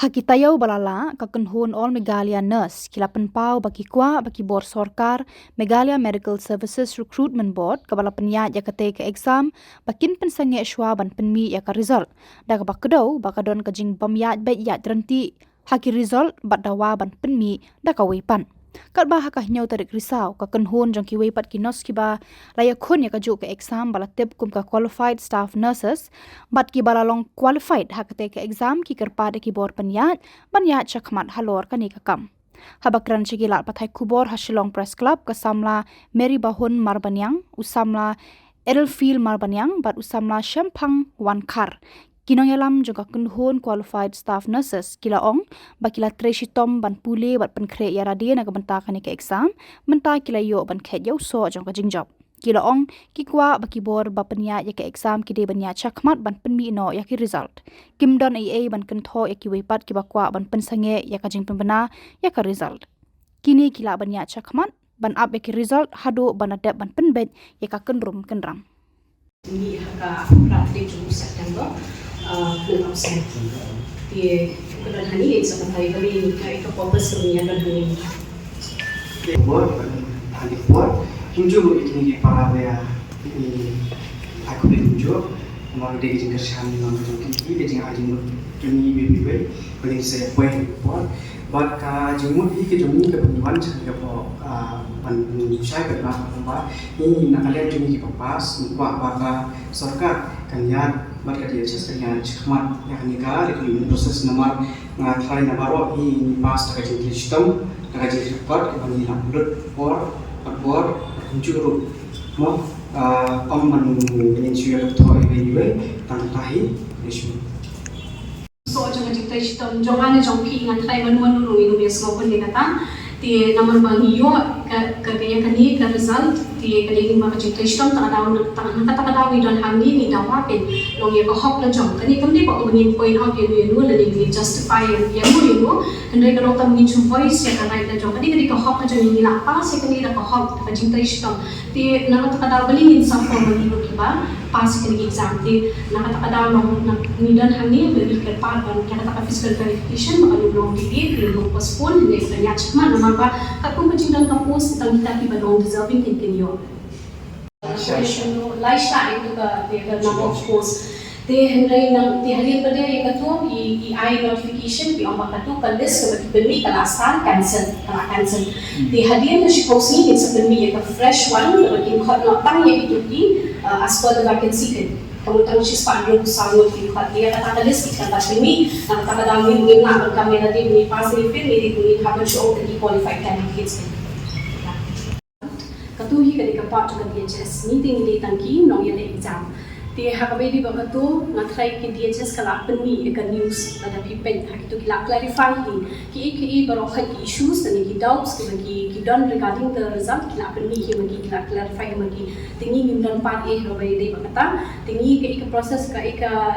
Hakitayaw balala kakenhun all Megalia nurse kilapan pau baki kwa baki bor sorkar Megalia Medical Services Recruitment Board kabala penyat ya kate ke exam bakin pensange shwa ban penmi ya ka result da ka bakdo bakadon kajing bamyat bet ya drenti haki result badawa ban penmi da ka wepan kat ba hakah nyau tarik risau kakenhun jong ki wepat kinos ki ba laya khun ya kaju ke exam bala tip kum ka qualified staff nurses bat ki bala long qualified hakate ke exam ki kerpa de ki bor penyat chakmat halor kani kakam habakran chigila pathai kubor hasilong press club ka samla Mary Bahun Marbanyang usamla Edelfield Marbanyang bat usamla Shempang Wankar kinong yalam juga kunhun qualified staff nurses kila ong bakila Tracy Tom ban pule bat penkre ya radia na kabenta kani ke exam menta kila yo ban khet yo so jong ka jingjob kila ong kikwa bakibor bapenya ya ke exam ki de banya chakmat ban penmi no ya ki result kimdon aa ban kentho ya ki wepat ki bakwa ban pensange ya ka jing pembena ya ka result kini kila banya chakmat ban up ya ki result hado ban adap ban penbet ya ka kenrum kenram ini haka praktik Juni September dalam set di kemudian hari ini sampai kali ini kita fokus kemudian hari ini. Buat hari buat tunjuk ini para dia ini aku tunjuk mau dia jengker saham dengan tunjuk ini dia ajin ini bibi boleh saya buat ka jumut ini jumut ke penyuan saya pan saya berapa ini nak kalian jumut ke pas baka sorka kanyan barka dia kanyan cekmat yang nikah di proses nomor ngathlai nabaro ini pas tak jadi sistem tak jadi report kembali lapor por juru mo man penyusuan toy ini tantahi isu So jangan kita sistem jangan jongki ngan kai manuan dulu ini biasa maupun dia kata di nomor bangiyo kaya kani ke result di kali ini maka kita sistem tak ada dan hamni ni dawapin long ya hok la jong kani kamdi ba ngin point out ya nu la ni justify ya nu hendai kalau tam ni voice ya kana ita jong kani ka hok la jong ni la pas ya kani la hok ka kita sistem di nama tak ada beli ni sampo bagi kita pas kini exam di nak ada long ni dan hamni beli ke part ban kita tak physical verification maka long di belum postpone ni sebenarnya cuma nama ba kapun pencintaan kampus tentang kita tiba long deserving continue lifestyle itu ke nama of course they hendai nang di hari pada yang ketua i notification bi ombak katu ke list ke beli kalasan cancel di hadiah tu suppose ni sebenarnya ke fresh one bagi khot notang yang itu di as per the vacancy kan kemudian si spanduk sama di khot dia kata list kita tak ini nak kata dalam ni nak berkamera di ni pas ni film ni happen show the qualified candidates katuhi ketika part ke DHS meeting di tangki nong yang exam di hakabe di bagatu ngatrai ke DHS kala penmi ke news ada pipen hak itu kila clarify ki baroha ki issues dan ki doubts ki done regarding the result kila penmi ki bagi kila clarify bagi tingi ngimdan part hakabe di bagata tingi ke proses ka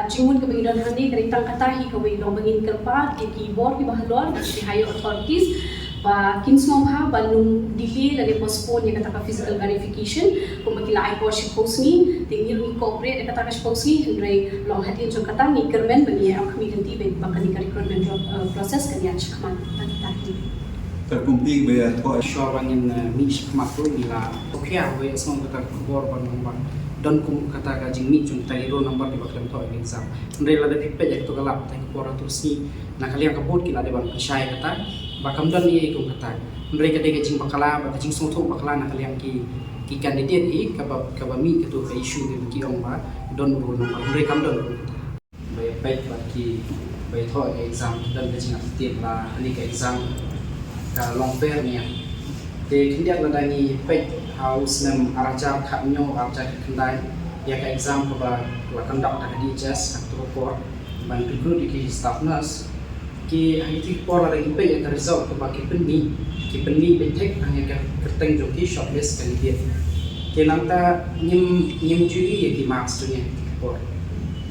jingun ke bagi dan hani ke tang kata hi ke bagi dong bangin ke part ki board ki bahalor ki higher authorities ba kinsmom ha balung delay lagi postpone yang kata physical verification kumakila ai worship post ni tingil ni corporate kata post ni hendrai long hati jo kata ni kermen bagi am community ben bakani recruitment process kan ya chakman tadi terkumpul be to shorangin mi chakmat tu ila okya we song kata bor ban nomor don kum kata gajing mi chung tai ro number di bakam to exam hendrai la de pipe jak to galap tai bor terus ni nak kalian kabut kila de ban syai kata bakam don ni ikut kata mereka dia kecing bakala kecing soto bakala nak kalian ki kandidat ni kabami ketu ke isu ni ki ong ba don ro nomor mereka don baik bagi baik to exam dan kecing aktif lah ni ke exam ka long fair ni de kindiak la ni pek house nam araja khamnyo araja kendai ya ke exam ka la conduct ka di just atau report ban recruit ki staff nurse ki IT por lagi pe yang result ke bagi penni betek hanya ke kerteng joki shortlist candidate ke nanta nyim juri ya ki marks tu ni por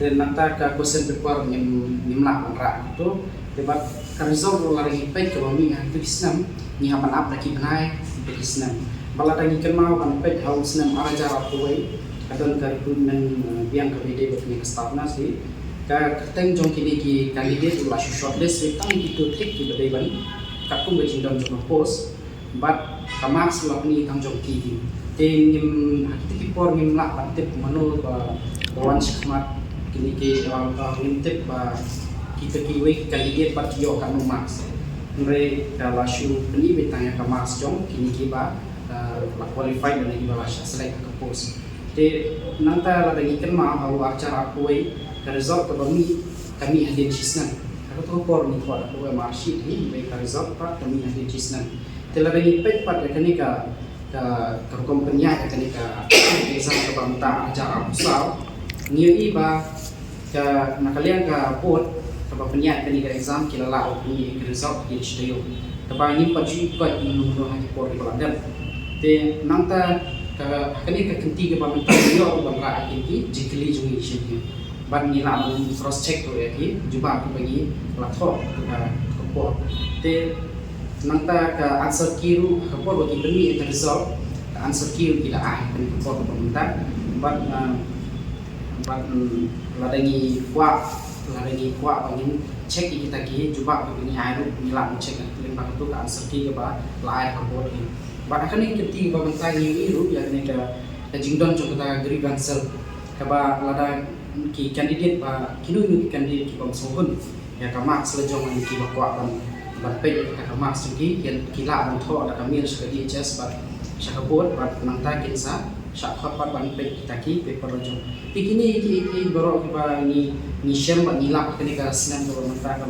dan nanta ka question paper nyim lah manra tu debat ka result lagi pe ke bami itu islam ni hapan up lagi benai pe islam bala lagi kenal kan pe house nam araja rapoi adon ka recruitment biang ke bede ke staff nasi Kateng jong kini ki candidate la shortlist we tang itu tik ki badai ban kakum be jindam jong post but kamas la ni tang jong ki te ngim hakti ki por ngim la patip mano ba bawan shikmat kini ki ngim tip ba kita ki we candidate pat yo kan max ngre la shu ni be tang ya kamas jong kini ki ba la qualified dan ki ba select ke post te nanta la dagi kenma au acara kuai result kami hadir cisnan. Aku tahu por ni kuat aku marshit ni mereka result pak kami hadir cisnan. Telah bagi pet pat kani ka company ya kani ka exam ke banta acara besar. Ni iba ka nakalian ka pot ke company kani ka exam kila la ni result di studio. Tapi ni pacu kuat menunggu hati por di Baladar. Te nanta kani ka kenti ke banta yo bangka iki jikli jungi sini. Ban ni lah cross check tu ya ki jumpa aku bagi laptop ke port te nanta ke answer key ru ke port bagi demi itu result answer key tidak ke port pemerintah ban ladangi kuat bagi check kita ki jumpa aku bagi air ni lah check link bagi tu ke answer key ke ba lain ke port ni ban akan ni keti pemerintah ni ru ya ni ke jingdon kita grievance ke ba ladang ki candidate ba kinu candidate ki pamsohun ya kamak selejong ni ki bakwa ban pe ka kamak sugi yang kila ban tho da kamil suka DHS ba syakabot ba nangta kinsa syakhat ba ban pe kita ki paper lejong pikini ki baro ki ba ni syam ba nilak kini ka sinan ko nangta ka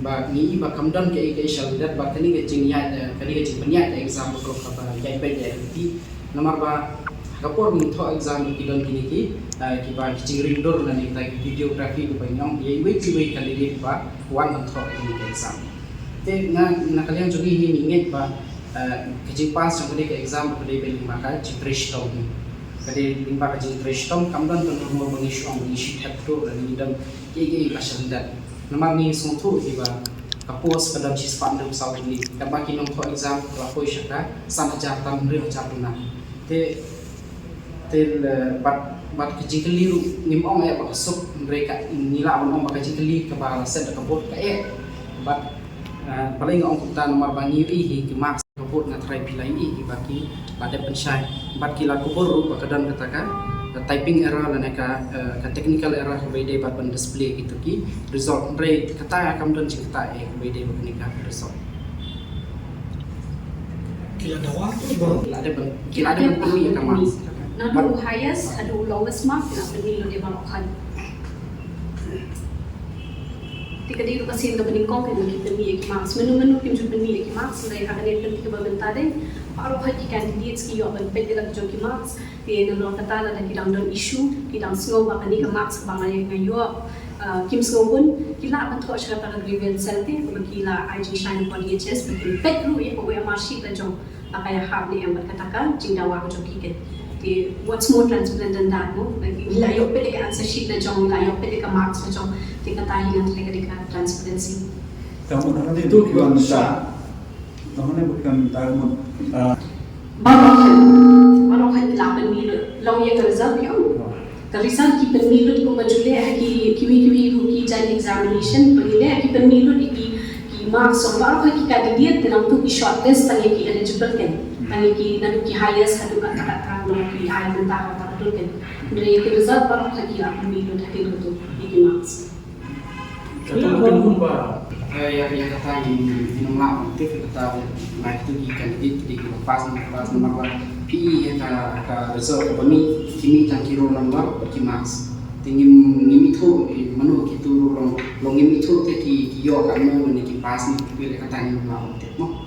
ba ni ba kamdan ke syalidat ba kini ke jingya kini ke jingnya exam ko ka ba ya pe ya ti nomor ba kapor minta exam kidon kini ki ba kicing ringdor na ni like videography ko panyong ye we candidate ba one month ini exam te na kalian juga ini ingat ba kicing pas yang ke exam ko dei beli maka cipresh tom kade limba ka cipresh tom kamdan kan rumah mengisi hepto dan ni dam ke pasandan nomor ni sontu ba kapos kadam cis pandang saw ini dapat kinong ko exam ko ko syaka sama jartam ri jartuna te tel bat kecil keliru ngimong ya pak sup mereka nila ngomong pak kecil keli ke balasan kebut kayak bat paling ngomong kita nomor bangi hi ke max kebut na try pilai hi baki pada pensyai bat kila kubur bakadan katakan typing error dan ka technical error ke bede bat ban display gitu ki result rate kata akan dan cerita ke bede begini ka result kila dawa kila ada perlu ya kamas Nadu highest, adu lowest mark na penilu di Barokan. Tika di lupa sin dapat ingkong kan kita ni marks. Menu kim jumpa ni marks. Dari hadir kan kita berbentar deh. Baru hari candidates ki yo ban pede dak joki marks. Di nalo kata la dak dang don issue, ki dang snow ba kan ni marks ba ngai ngayo. Kim snow pun kila ban tho shara para grievance sente ko kila IG shine for DHS betul pet ru ya ko ya marshi la jong. Akaya hab ni yang berkatakan jingdawa ko joki ke. What's more transparent than that, no? Like, layo pwede ka answer sheet na jong, layo pwede ka marks na jong, tika tayo ng talaga transparency. Kamu nanti itu bukan sah. Namanya bukan tahu. Barokan ilapan milo, long yang result yun. Ka result ki penmilo ko majule ki kiwi ki jan examination pagile ki penmilo ki marks so barokan ki candidate tinang tu ki shortlist tanya ki eligible kan. Tanya ki nadu ki highest hadu ka kata no ki high mentah ka tu kan. Dari ki result barokan ki ilapan milo hadir tu ki marks. Kata penumpa yang kata di nomor aktif kata naik tu di candidate di pas nomor PI ka result kami kimi tangkiro nomor bagi marks tinggi ngimitu manu kitu long ngimitu te ki yo kan mo ni ki pas ni pilih kata ni nomor aktif mo